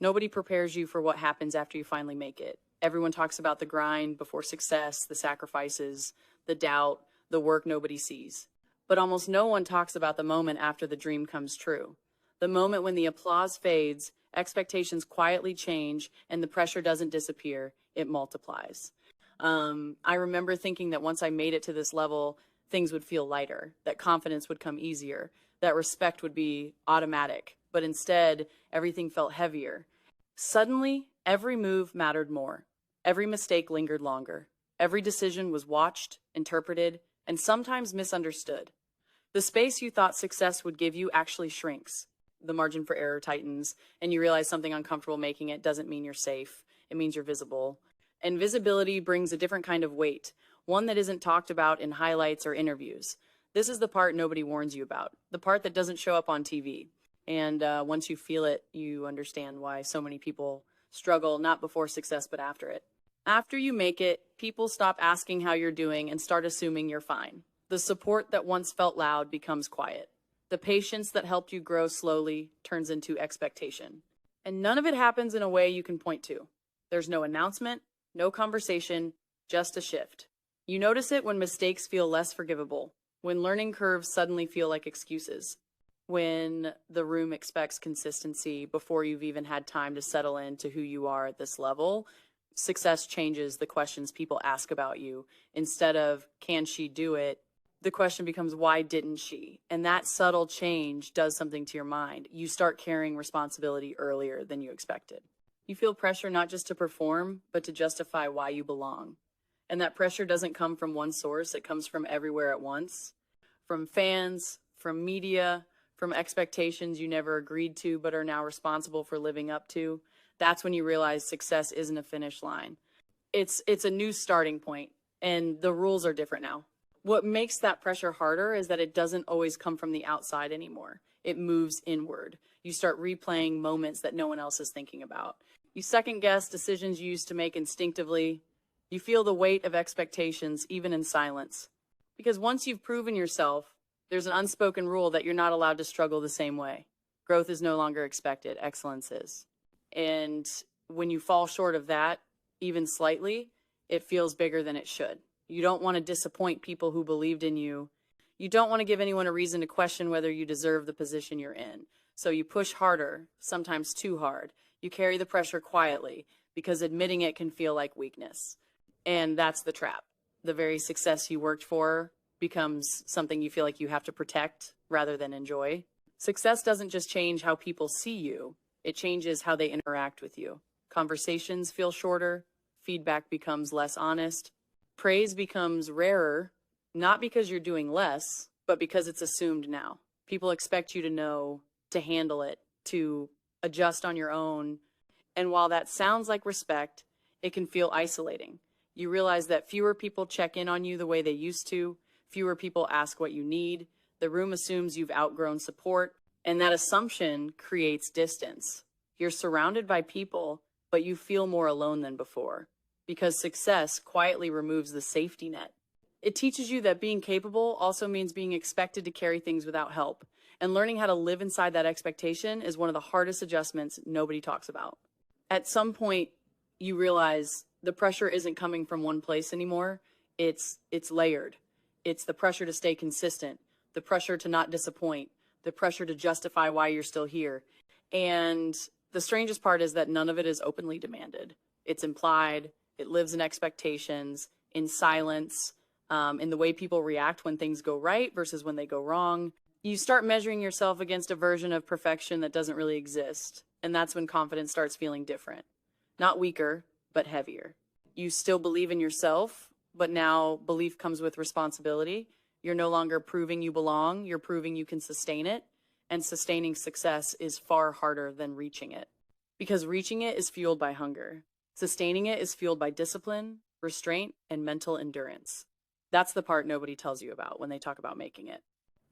Nobody prepares you for what happens after you finally make it. Everyone talks about the grind before success, the sacrifices, the doubt, the work nobody sees. But almost no one talks about the moment after the dream comes true. The moment when the applause fades, expectations quietly change, and the pressure doesn't disappear, it multiplies. I remember thinking that once I made it to this level, things would feel lighter, that confidence would come easier, that respect would be automatic. But instead, everything felt heavier. Suddenly, every move mattered more. Every mistake lingered longer. Every decision was watched, interpreted, and sometimes misunderstood. The space you thought success would give you actually shrinks. The margin for error tightens, and you realize something uncomfortable making it doesn't mean you're safe. It means you're visible. And visibility brings a different kind of weight, one that isn't talked about in highlights or interviews. This is the part nobody warns you about, the part that doesn't show up on TV. And once you feel it, you understand why so many people struggle, not before success, but after it. After you make it, people stop asking how you're doing and start assuming you're fine. The support that once felt loud becomes quiet. The patience that helped you grow slowly turns into expectation. And none of it happens in a way you can point to. There's no announcement, no conversation, just a shift. You notice it when mistakes feel less forgivable, when learning curves suddenly feel like excuses, when the room expects consistency before you've even had time to settle into who you are at this level. Success changes the questions people ask about you. Instead of, can she do it? The question becomes, why didn't she? And that subtle change does something to your mind. You start carrying responsibility earlier than you expected. You feel pressure not just to perform, but to justify why you belong. And that pressure doesn't come from one source. It comes from everywhere at once. From fans, from media, from expectations you never agreed to but are now responsible for living up to. That's when you realize success isn't a finish line. It's a new starting point, and the rules are different now. What makes that pressure harder is that it doesn't always come from the outside anymore. It moves inward. You start replaying moments that no one else is thinking about. You second guess decisions you used to make instinctively. You feel the weight of expectations, even in silence. Because once you've proven yourself, there's an unspoken rule that you're not allowed to struggle the same way. Growth is no longer expected. Excellence is. And when you fall short of that, even slightly, it feels bigger than it should. You don't want to disappoint people who believed in you. You don't want to give anyone a reason to question whether you deserve the position you're in. So you push harder, sometimes too hard. You carry the pressure quietly because admitting it can feel like weakness. And that's the trap. The very success you worked for becomes something you feel like you have to protect rather than enjoy. Success doesn't just change how people see you. It changes how they interact with you. Conversations feel shorter. Feedback becomes less honest. Praise becomes rarer, not because you're doing less, but because it's assumed now. People expect you to know, to handle it, to adjust on your own. And while that sounds like respect, it can feel isolating. You realize that fewer people check in on you the way they used to. Fewer people ask what you need. The room assumes you've outgrown support, and that assumption creates distance. You're surrounded by people, but you feel more alone than before, because success quietly removes the safety net. It teaches you that being capable also means being expected to carry things without help, and learning how to live inside that expectation is one of the hardest adjustments nobody talks about. At some point, you realize the pressure isn't coming from one place anymore. It's layered. It's the pressure to stay consistent, the pressure to not disappoint, the pressure to justify why you're still here. And the strangest part is that none of it is openly demanded. It's implied. It lives in expectations, in silence, in the way people react when things go right versus when they go wrong. You start measuring yourself against a version of perfection that doesn't really exist. And that's when confidence starts feeling different. Not weaker, but heavier. You still believe in yourself, but now belief comes with responsibility. You're no longer proving you belong, you're proving you can sustain it. And sustaining success is far harder than reaching it. Because reaching it is fueled by hunger. Sustaining it is fueled by discipline, restraint, and mental endurance. That's the part nobody tells you about when they talk about making it.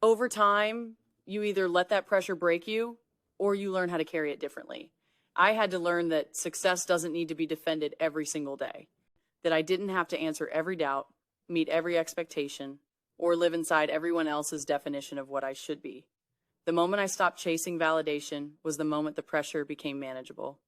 Over time, you either let that pressure break you, or you learn how to carry it differently. I had to learn that success doesn't need to be defended every single day. That I didn't have to answer every doubt, meet every expectation, or live inside everyone else's definition of what I should be. The moment I stopped chasing validation was the moment the pressure became manageable.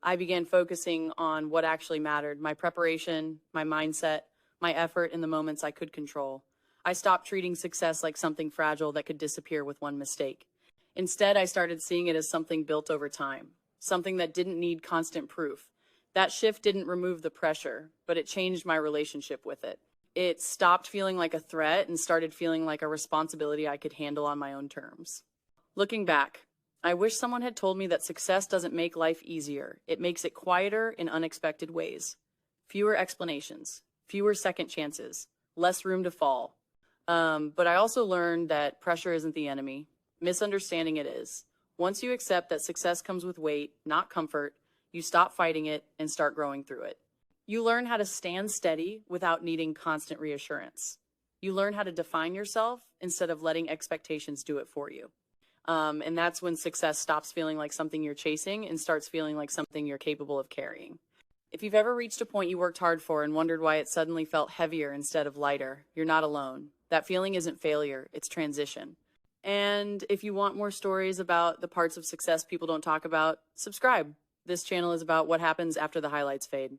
I began focusing on what actually mattered: my preparation, my mindset, my effort in the moments I could control. I stopped treating success like something fragile that could disappear with one mistake. Instead, I started seeing it as something built over time, something that didn't need constant proof. That shift didn't remove the pressure, but it changed my relationship with it. It stopped feeling like a threat and started feeling like a responsibility I could handle on my own terms. Looking back, I wish someone had told me that success doesn't make life easier. It makes it quieter in unexpected ways. Fewer explanations, fewer second chances, less room to fall. But I also learned that pressure isn't the enemy. Misunderstanding it is. Once you accept that success comes with weight, not comfort, you stop fighting it and start growing through it. You learn how to stand steady without needing constant reassurance. You learn how to define yourself instead of letting expectations do it for you. And that's when success stops feeling like something you're chasing and starts feeling like something you're capable of carrying. If you've ever reached a point you worked hard for and wondered why it suddenly felt heavier instead of lighter, you're not alone. That feeling isn't failure, it's transition. And if you want more stories about the parts of success people don't talk about, subscribe. This channel is about what happens after the highlights fade.